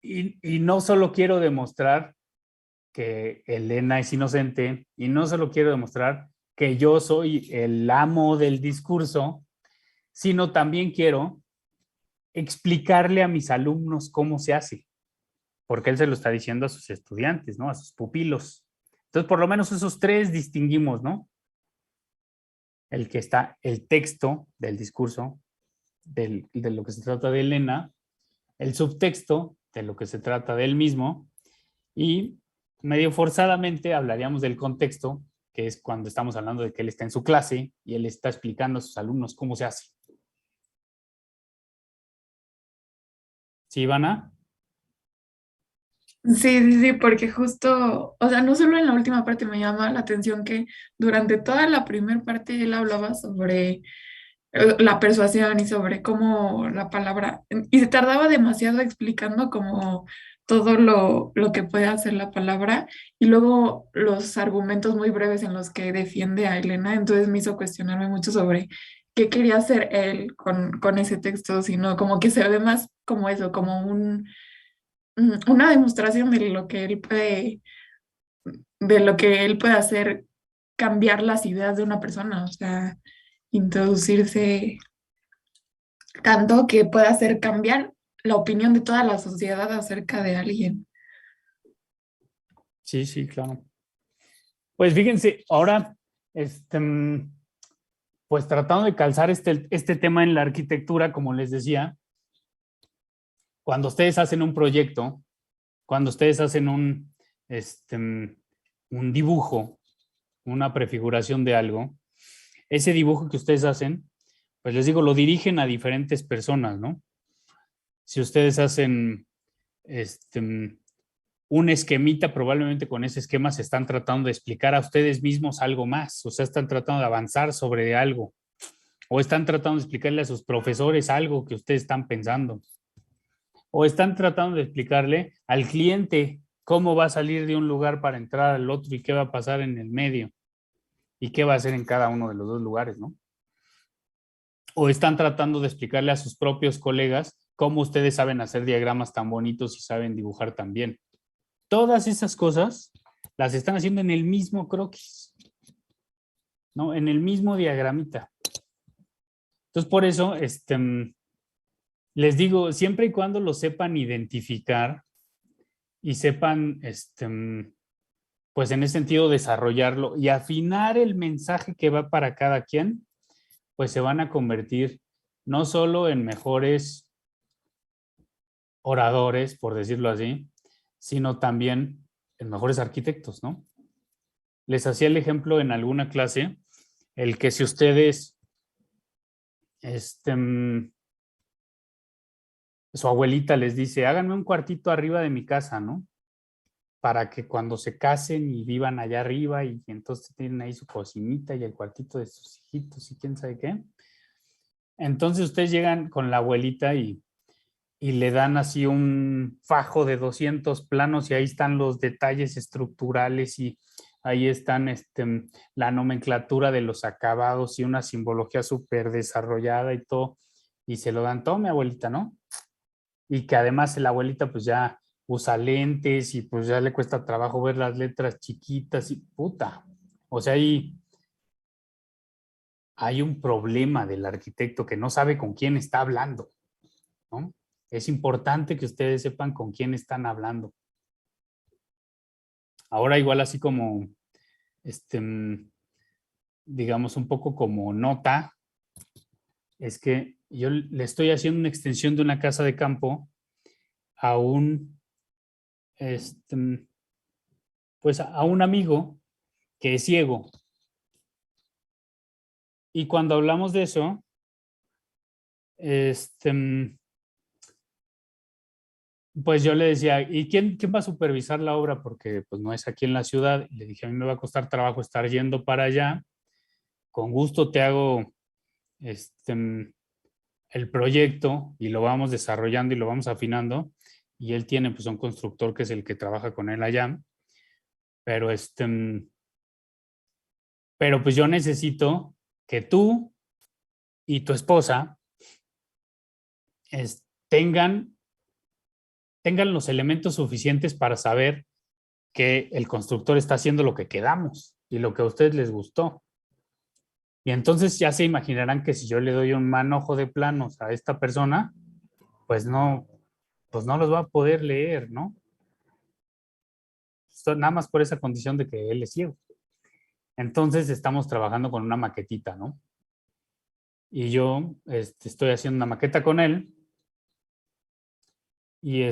y no solo quiero demostrar que Elena es inocente y no solo quiero demostrar que yo soy el amo del discurso, sino también quiero explicarle a mis alumnos cómo se hace, porque él se lo está diciendo a sus estudiantes, ¿no? A sus pupilos. Entonces, por lo menos esos tres distinguimos, ¿no? El que está el texto del discurso, de lo que se trata de Elena, el subtexto de lo que se trata de él mismo, y medio forzadamente hablaríamos del contexto, que es cuando estamos hablando de que él está en su clase y él está explicando a sus alumnos cómo se hace. ¿Sí, Ivana? Sí, sí, sí, porque justo, o sea, no solo en la última parte me llama la atención que durante toda la primera parte él hablaba sobre la persuasión y sobre cómo la palabra, y se tardaba demasiado explicando como todo lo que puede hacer la palabra y luego los argumentos muy breves en los que defiende a Elena, entonces me hizo cuestionarme mucho sobre qué quería hacer él con ese texto, sino como que se ve más como eso, como una demostración de lo que él puede hacer cambiar las ideas de una persona, o sea, introducirse tanto que puede hacer cambiar la opinión de toda la sociedad acerca de alguien. Sí, sí, claro. Pues fíjense, ahora, este, pues tratando de calzar este tema en la arquitectura, como les decía, cuando ustedes hacen un proyecto, cuando ustedes hacen un dibujo, una prefiguración de algo, ese dibujo que ustedes hacen, pues les digo, lo dirigen a diferentes personas, ¿no? Si ustedes hacen un esquemita, probablemente con ese esquema se están tratando de explicar a ustedes mismos algo más, o sea, están tratando de avanzar sobre algo, o están tratando de explicarle a sus profesores algo que ustedes están pensando, o están tratando de explicarle al cliente cómo va a salir de un lugar para entrar al otro y qué va a pasar en el medio y qué va a hacer en cada uno de los dos lugares, ¿no? O están tratando de explicarle a sus propios colegas cómo ustedes saben hacer diagramas tan bonitos y saben dibujar tan bien. Todas esas cosas las están haciendo en el mismo croquis, ¿no? En el mismo diagramita. Entonces, por eso, les digo, siempre y cuando lo sepan identificar y sepan, pues en ese sentido, desarrollarlo y afinar el mensaje que va para cada quien, pues se van a convertir no solo en mejores oradores, por decirlo así, sino también en mejores arquitectos, ¿no? Les hacía el ejemplo en alguna clase, el que si ustedes, este, su abuelita les dice, háganme un cuartito arriba de mi casa, ¿no? Para que cuando se casen y vivan allá arriba y entonces tienen ahí su cocinita y el cuartito de sus hijitos y quién sabe qué. Entonces ustedes llegan con la abuelita y le dan así un fajo de 200 planos y ahí están los detalles estructurales y ahí están la nomenclatura de los acabados y una simbología súper desarrollada y todo. Y se lo dan todo, mi abuelita, ¿no? Y que además la abuelita pues ya usa lentes y pues ya le cuesta trabajo ver las letras chiquitas y puta. O sea, hay un problema del arquitecto que no sabe con quién está hablando, ¿no? Es importante que ustedes sepan con quién están hablando. Ahora igual así como, este, digamos un poco como nota, es que yo le estoy haciendo una extensión de una casa de campo a este, pues a un amigo que es ciego. Y cuando hablamos de eso, este, pues yo le decía, ¿y quién va a supervisar la obra? Porque pues no es aquí en la ciudad. Y le dije, a mí me va a costar trabajo estar yendo para allá. Con gusto te hago el proyecto y lo vamos desarrollando y lo vamos afinando. Y él tiene pues un constructor que es el que trabaja con él allá. Pero pero pues yo necesito que tú y tu esposa tengan los elementos suficientes para saber que el constructor está haciendo lo que quedamos y lo que a ustedes les gustó. Y entonces ya se imaginarán que si yo le doy un manojo de planos a esta persona, pues no los va a poder leer, ¿no? Nada más por esa condición de que él es ciego. Entonces estamos trabajando con una maquetita, ¿no? Y yo estoy haciendo una maqueta con él y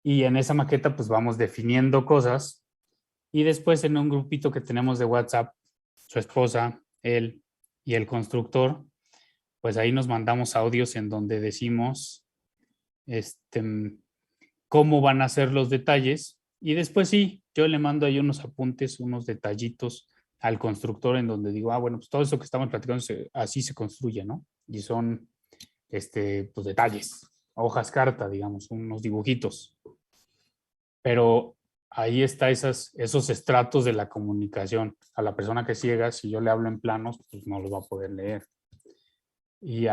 y en esa maqueta pues vamos definiendo cosas y después en un grupito que tenemos de WhatsApp, su esposa, él y el constructor, pues ahí nos mandamos audios en donde decimos cómo van a ser los detalles y después sí, yo le mando ahí unos apuntes, unos detallitos al constructor en donde digo, bueno, pues todo eso que estamos platicando así se construye, ¿no? Y son pues detalles, hojas carta, digamos, unos dibujitos. Pero ahí está esos estratos de la comunicación. A la persona que es ciega, si yo le hablo en planos, pues no lo va a poder leer. Y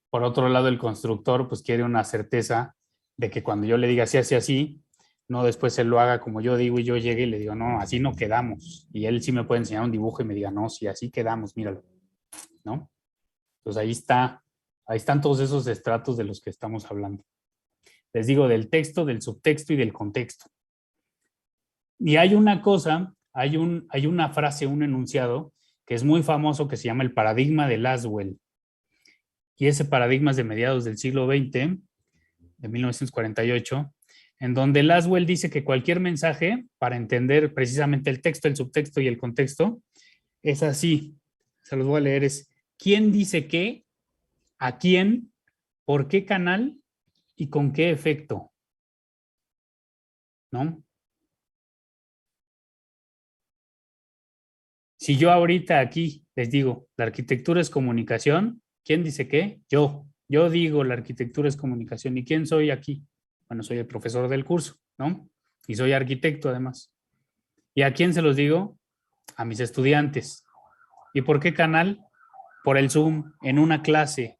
por otro lado, el constructor pues quiere una certeza de que cuando yo le diga así, así, así, no después él lo haga como yo digo y yo llegue y le digo, no, así no quedamos. Y él sí me puede enseñar un dibujo y me diga, no, sí, así quedamos, míralo, ¿no? Entonces ahí están todos esos estratos de los que estamos hablando. Les digo del texto, del subtexto y del contexto. Y hay una cosa, hay una frase, un enunciado que es muy famoso que se llama el paradigma de Laswell. Y ese paradigma es de mediados del siglo XX, de 1948, en donde Laswell dice que cualquier mensaje, para entender precisamente el texto, el subtexto y el contexto, es así. Se los voy a leer, es ¿quién dice qué? ¿A quién? ¿Por qué canal? ¿Y con qué efecto? ¿No? Si yo ahorita aquí les digo, la arquitectura es comunicación, ¿quién dice qué? Yo. Yo digo, la arquitectura es comunicación. ¿Y quién soy aquí? Bueno, soy el profesor del curso, ¿no? Y soy arquitecto además. ¿Y a quién se los digo? A mis estudiantes. ¿Y por qué canal? Por el Zoom, en una clase,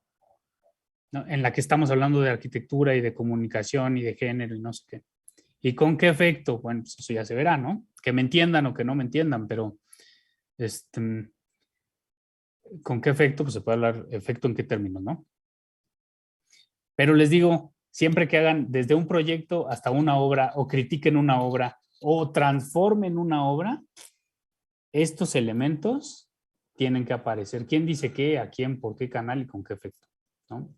¿no? En la que estamos hablando de arquitectura y de comunicación y de género y no sé qué. ¿Y con qué efecto? Bueno, pues eso ya se verá, ¿no? Que me entiendan o que no me entiendan, pero ¿con qué efecto? Pues se puede hablar efecto en qué términos, ¿no? Pero les digo, siempre que hagan desde un proyecto hasta una obra o critiquen una obra o transformen una obra, estos elementos tienen que aparecer. ¿Quién dice qué, a quién, por qué canal y con qué efecto? ¿No?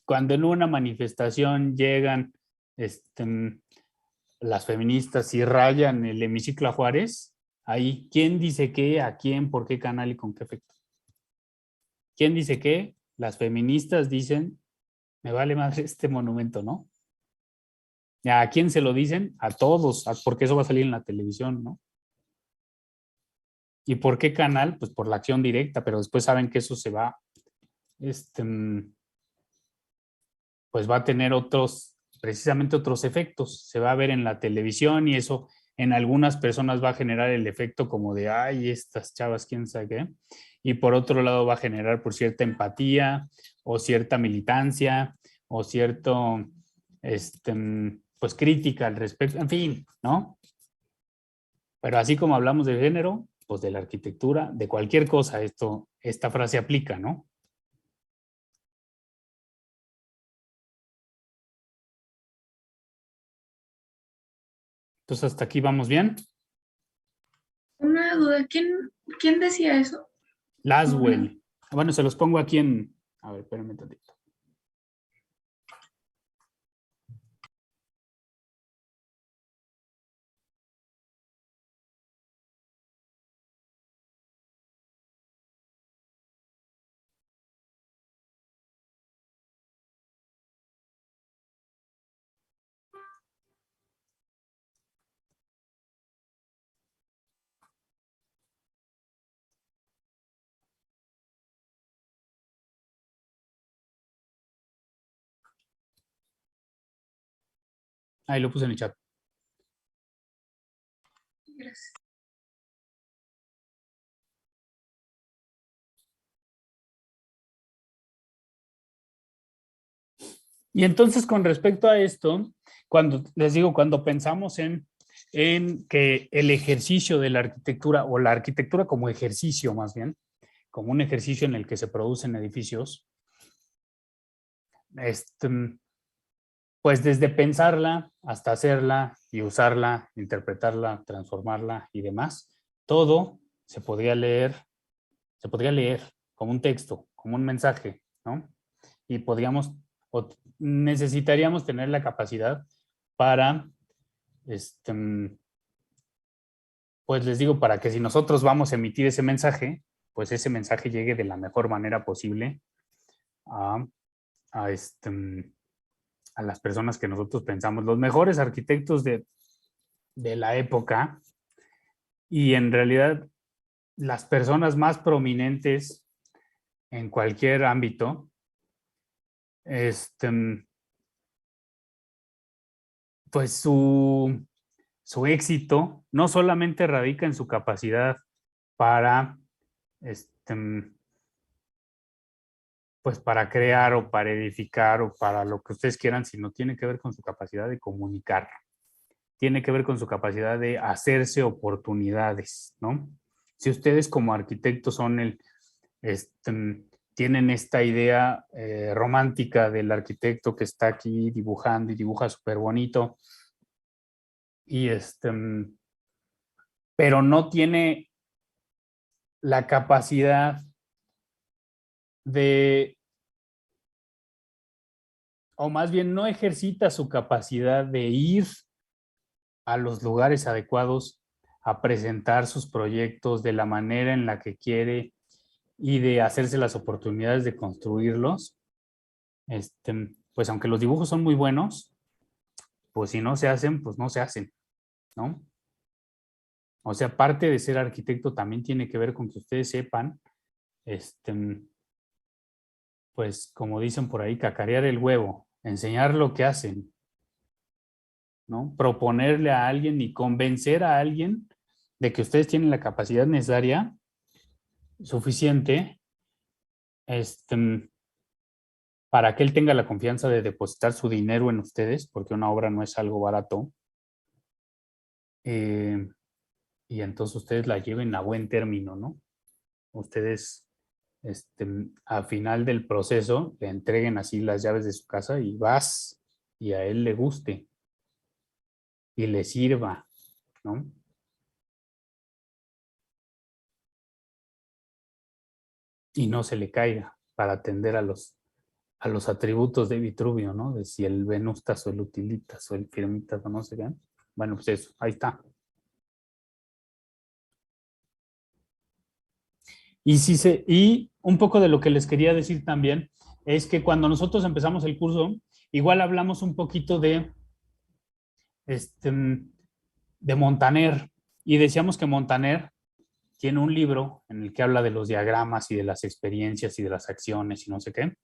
Cuando en una manifestación llegan las feministas y rayan el hemiciclo a Juárez, ahí, ¿quién dice qué, a quién, por qué canal y con qué efecto? ¿Quién dice qué? Las feministas dicen, me vale más este monumento, ¿no? ¿A quién se lo dicen? A todos, porque eso va a salir en la televisión, ¿no? ¿Y por qué canal? Pues por la acción directa, pero después saben que eso se va, pues va a tener precisamente otros efectos. Se va a ver en la televisión y eso en algunas personas va a generar el efecto como de, ay, estas chavas, quién sabe qué. Y por otro lado va a generar por cierta empatía o cierta militancia o cierto, pues crítica al respecto, en fin, ¿no? Pero así como hablamos de género, pues de la arquitectura, de cualquier cosa, esta frase aplica, ¿no? Entonces hasta aquí vamos bien. Una duda, ¿quién decía eso? Laswell. Bueno, se los pongo aquí en... A ver, espérenme tantito. Ahí lo puse en el chat. Gracias. Y entonces, con respecto a esto, cuando les digo, cuando pensamos en que el ejercicio de la arquitectura, o la arquitectura como ejercicio más bien, como un ejercicio en el que se producen edificios, pues desde pensarla hasta hacerla y usarla, interpretarla, transformarla y demás, todo se podría leer como un texto, como un mensaje, ¿no? Y podríamos, o necesitaríamos tener la capacidad para, pues les digo, para que si nosotros vamos a emitir ese mensaje, pues ese mensaje llegue de la mejor manera posible a, a, a las personas que nosotros pensamos. Los mejores arquitectos de la época y en realidad las personas más prominentes en cualquier ámbito, pues su éxito no solamente radica en su capacidad para, pues para crear o para edificar o para lo que ustedes quieran, sino tiene que ver con su capacidad de comunicar, tiene que ver con su capacidad de hacerse oportunidades, ¿no? Si ustedes como arquitectos son tienen esta idea romántica del arquitecto que está aquí dibujando y dibuja súper bonito, y pero no tiene la capacidad de, o más bien no ejercita su capacidad de ir a los lugares adecuados a presentar sus proyectos de la manera en la que quiere y de hacerse las oportunidades de construirlos, pues aunque los dibujos son muy buenos, pues si no se hacen, pues no se hacen, ¿no? O sea, parte de ser arquitecto también tiene que ver con que ustedes sepan, pues como dicen por ahí, cacarear el huevo, enseñar lo que hacen, ¿no? Proponerle a alguien y convencer a alguien de que ustedes tienen la capacidad necesaria, suficiente, para que él tenga la confianza de depositar su dinero en ustedes, porque una obra no es algo barato, y entonces ustedes la lleven a buen término, ¿no? Ustedes, a final del proceso, le entreguen así las llaves de su casa y vas, y a él le guste, y le sirva, ¿no? Y no se le caiga para atender a los atributos de Vitruvio, ¿no? De si el Venustas o el Utilitas o el Firmitas o no se vean. Bueno, pues eso, ahí está. Y un poco de lo que les quería decir también es que cuando nosotros empezamos el curso, igual hablamos un poquito de Montaner, y decíamos que Montaner tiene un libro en el que habla de los diagramas y de las experiencias y de las acciones y no sé qué.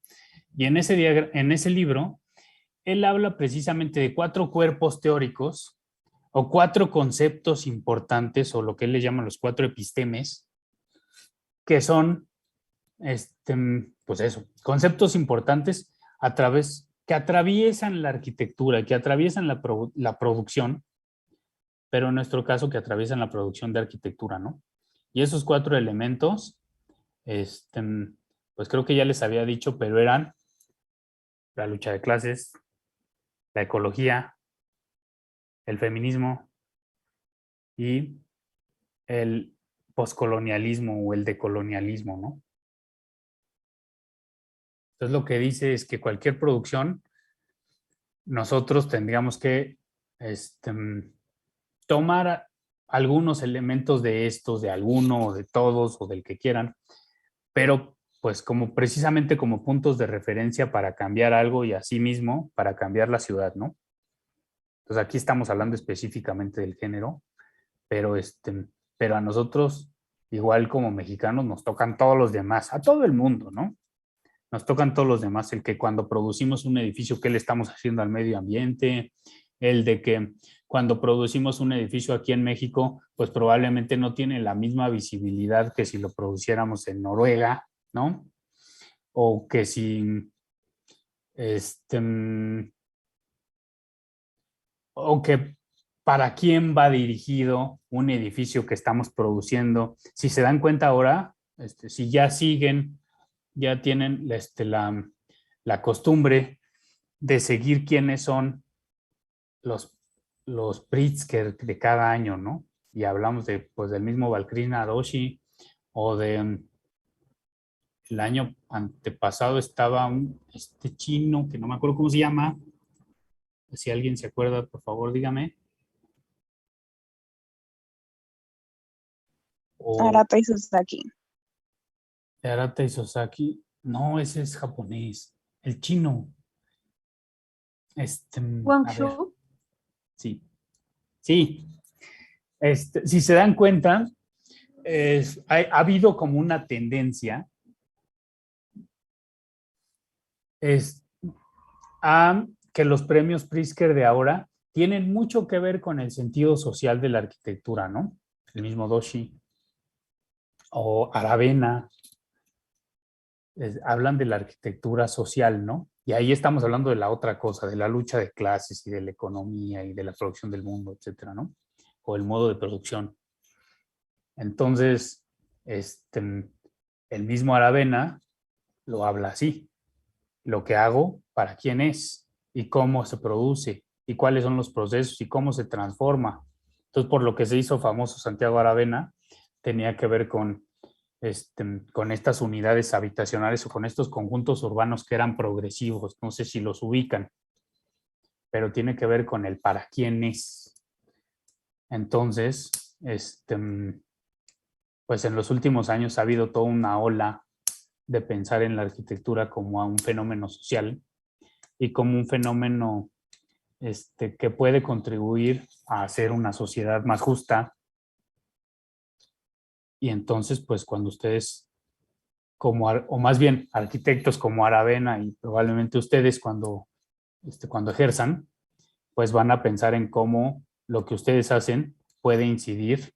Y en ese libro, él habla precisamente de 4 cuerpos teóricos o 4 conceptos importantes, o lo que él le llama los 4 epistemes, que son, pues eso, conceptos importantes que atraviesan la arquitectura, que atraviesan la producción, pero en nuestro caso que atraviesan la producción de arquitectura, ¿no? Y esos 4 elementos, pues creo que ya les había dicho, pero eran la lucha de clases, la ecología, el feminismo y el poscolonialismo o el decolonialismo, ¿no? Entonces lo que dice es que cualquier producción, nosotros tendríamos que tomar algunos elementos de estos, de alguno o de todos o del que quieran, pero pues como precisamente como puntos de referencia para cambiar algo y así mismo para cambiar la ciudad, ¿no? Entonces aquí estamos hablando específicamente del género, pero, pero a nosotros, igual como mexicanos, nos tocan todos los demás, a todo el mundo, ¿no? Nos tocan todos los demás, el que cuando producimos un edificio, ¿qué le estamos haciendo al medio ambiente? El de que cuando producimos un edificio aquí en México, pues probablemente no tiene la misma visibilidad que si lo produciéramos en Noruega, ¿no? O que si Este, mm, o que para quién va dirigido un edificio que estamos produciendo. Si se dan cuenta ahora, si ya siguen, ya tienen la costumbre de seguir quiénes son los, los Pritzker de cada año, ¿no? Y hablamos de, pues, del mismo Valkrishna Doshi o de el año antepasado estaba este chino que no me acuerdo cómo se llama. Si alguien se acuerda, por favor, dígame. O Arata y Sasaki. Arata Isozaki. No, ese es japonés. El chino. A ver, Guangzhou. sí. Sí. Si se dan cuenta, ha habido como una tendencia a que los premios Pritzker de ahora tienen mucho que ver con el sentido social de la arquitectura, ¿no? El mismo Doshi o Aravena hablan de la arquitectura social, ¿no? Y ahí estamos hablando de la otra cosa, de la lucha de clases y de la economía y de la producción del mundo, etcétera, ¿no? O el modo de producción. Entonces, el mismo Aravena lo habla así. Lo que hago, para quién es y cómo se produce y cuáles son los procesos y cómo se transforma. Entonces, por lo que se hizo famoso Santiago Aravena, tenía que ver con estas unidades habitacionales o con estos conjuntos urbanos que eran progresivos. No sé si los ubican, pero tiene que ver con el para quién es. Entonces, pues en los últimos años ha habido toda una ola de pensar en la arquitectura como a un fenómeno social y como un fenómeno que puede contribuir a hacer una sociedad más justa. Y entonces, pues cuando ustedes, o más bien arquitectos como Aravena y probablemente ustedes cuando ejerzan, pues van a pensar en cómo lo que ustedes hacen puede incidir,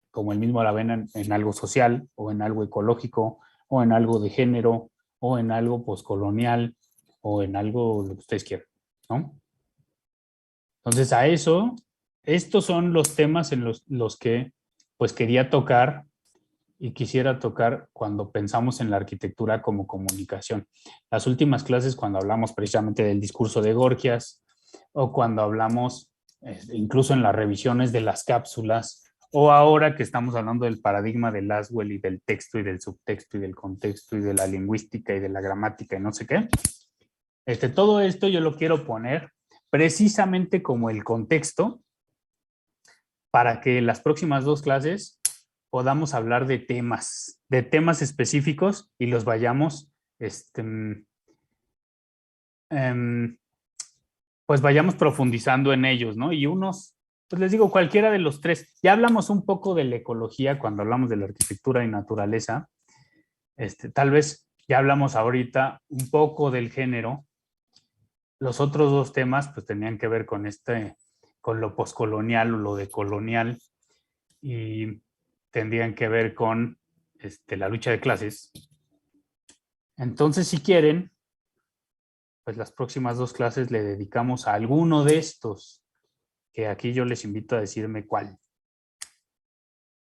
como el mismo Aravena, en algo social o en algo ecológico o en algo de género o en algo poscolonial o en algo lo que ustedes quieran, ¿no? Entonces a eso, estos son los temas en los que pues quería tocar y quisiera tocar cuando pensamos en la arquitectura como comunicación. Las últimas clases cuando hablamos precisamente del discurso de Gorgias o cuando hablamos incluso en las revisiones de las cápsulas o ahora que estamos hablando del paradigma de Laswell y del texto y del subtexto y del contexto y de la lingüística y de la gramática y no sé qué. Todo esto yo lo quiero poner precisamente como el contexto para que las próximas dos clases podamos hablar de temas específicos y los vayamos, pues vayamos profundizando en ellos, ¿no? Y pues les digo, cualquiera de los tres. Ya hablamos un poco de la ecología cuando hablamos de la arquitectura y naturaleza. Tal vez ya hablamos ahorita un poco del género. Los otros dos temas pues tenían que ver con lo poscolonial o lo decolonial y tendrían que ver con la lucha de clases. Entonces, si quieren, pues las próximas dos clases le dedicamos a alguno de estos, que aquí yo les invito a decirme cuál.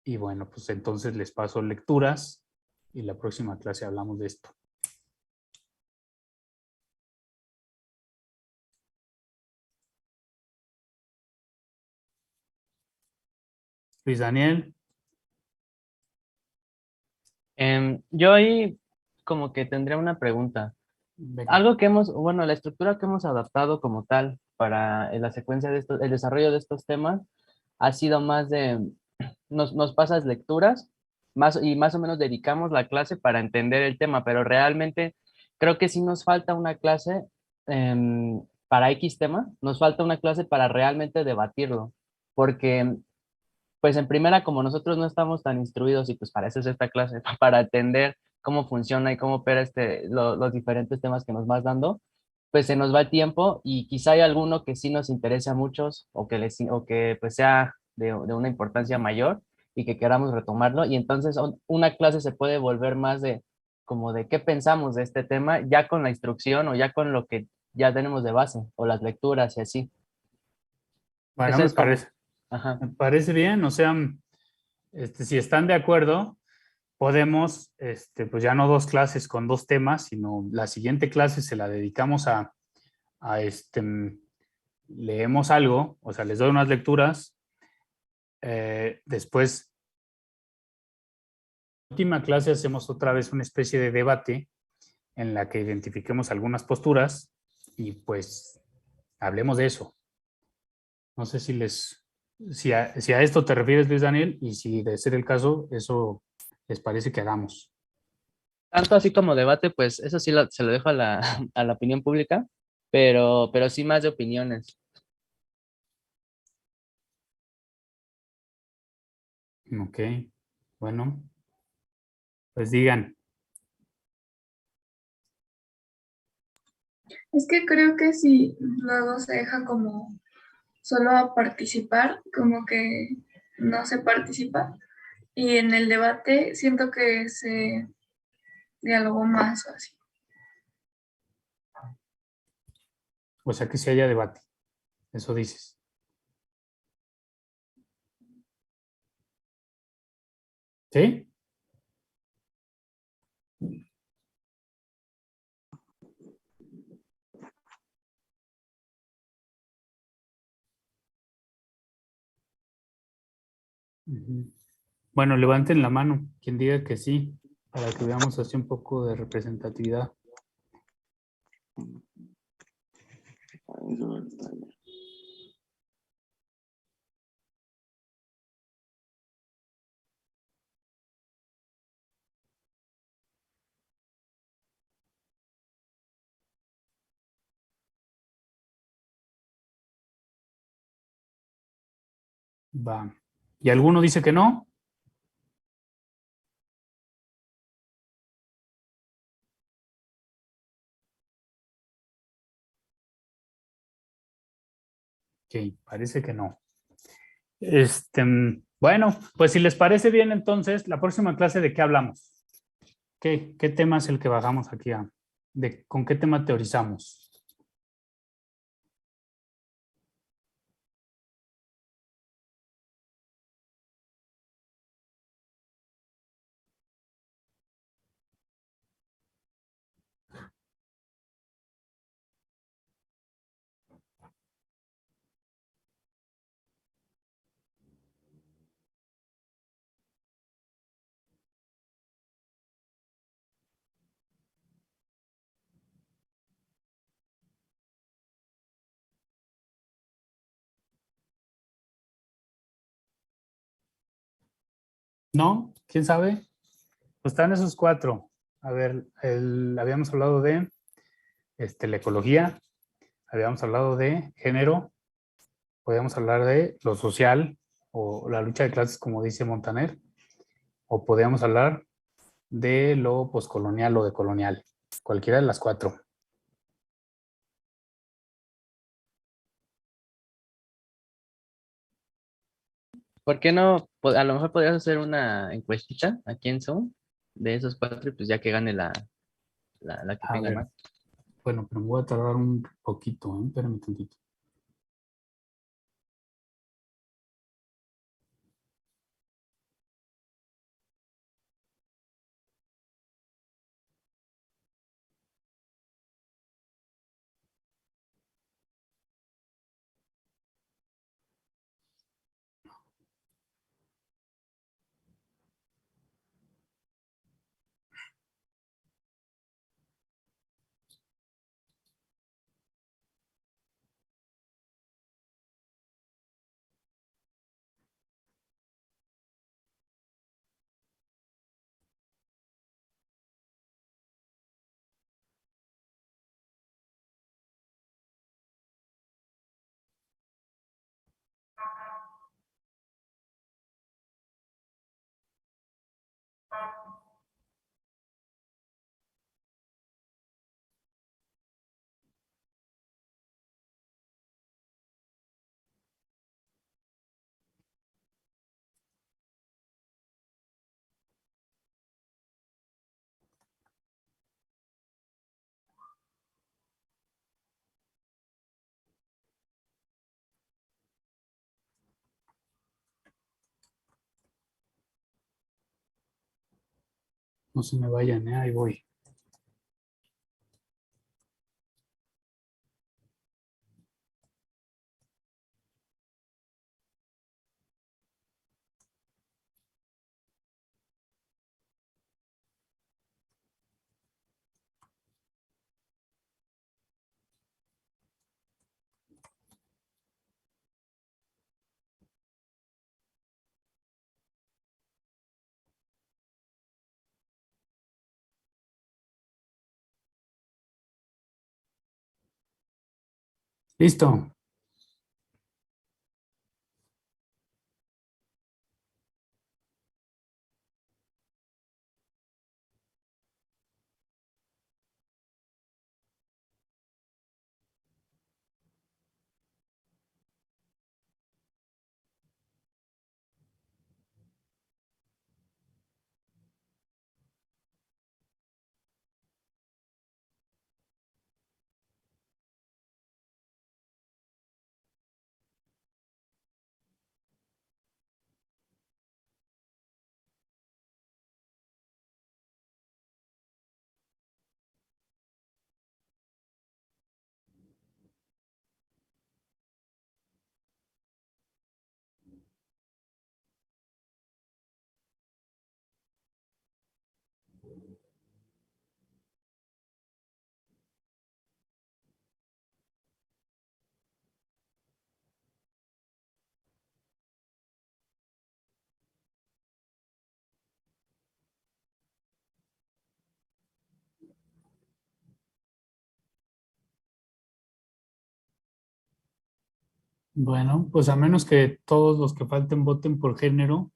Y bueno, pues entonces les paso lecturas y la próxima clase hablamos de esto. Luis Daniel. Yo ahí como que tendría una pregunta. Venga. Algo que bueno, la estructura que hemos adaptado como tal para la secuencia de el desarrollo de estos temas ha sido más de, nos pasas lecturas y más o menos dedicamos la clase para entender el tema, pero realmente creo que sí nos falta una clase para X tema, nos falta una clase para realmente debatirlo, porque pues en primera, como nosotros no estamos tan instruidos y pues para eso es esta clase, para entender cómo funciona y cómo opera los diferentes temas que nos vas dando, pues se nos va el tiempo y quizá hay alguno que sí nos interese a muchos o que pues sea de una importancia mayor y que queramos retomarlo y entonces una clase se puede volver más de como de qué pensamos de este tema, ya con la instrucción o ya con lo que ya tenemos de base, o las lecturas y así. Bueno, Ese es como, ajá. me parece bien, o sea, si están de acuerdo, podemos, pues ya no dos clases con dos temas, sino la siguiente clase se la dedicamos a leemos algo, o sea, les doy unas lecturas, después, en la última clase hacemos otra vez una especie de debate en la que identifiquemos algunas posturas y pues hablemos de eso. No sé si a esto te refieres, Luis Daniel, y si de ser el caso, eso les parece que hagamos. Tanto así como debate, pues eso sí se lo dejo a la, a la opinión pública, pero sí más de opiniones. Ok, bueno, pues digan. Es que creo que si luego se deja como solo a participar, como que no se participa. Y en el debate siento que se dialogó más o así. O sea, que si haya debate, eso dices. ¿Sí? Ujú. Bueno, levanten la mano, quien diga que sí, para que veamos así un poco de representatividad. Va. ¿Y alguno dice que no? Ok, parece que no. Bueno, pues si les parece bien, entonces, la próxima clase, ¿de qué hablamos? ¿Qué tema es el que bajamos aquí con qué tema teorizamos? ¿No? ¿Quién sabe? Pues están esos cuatro. A ver, habíamos hablado de la ecología, habíamos hablado de género, podíamos hablar de lo social o la lucha de clases, como dice Montaner, o podíamos hablar de lo poscolonial o decolonial, cualquiera de las cuatro. ¿Por qué no? A lo mejor podrías hacer una encuestita aquí en Zoom de esos cuatro y pues ya que gane la que A tenga ver, más. bueno, pero me voy a tardar un poquito, ¿eh? Espérame tantito. No se me vayan, ahí voy. Listo. Bueno, pues a menos que todos los que falten voten por género,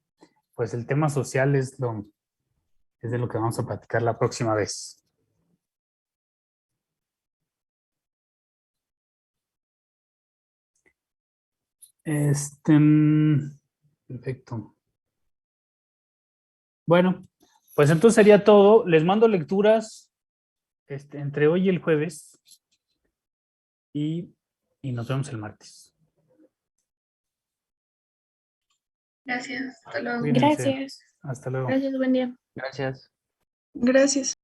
pues el tema social es de lo que vamos a platicar la próxima vez. Perfecto. Bueno, pues entonces sería todo. Les mando lecturas entre hoy y el jueves y nos vemos el martes. Gracias. Hasta luego. Cuídense. Gracias. Hasta luego. Gracias, buen día. Gracias. Gracias.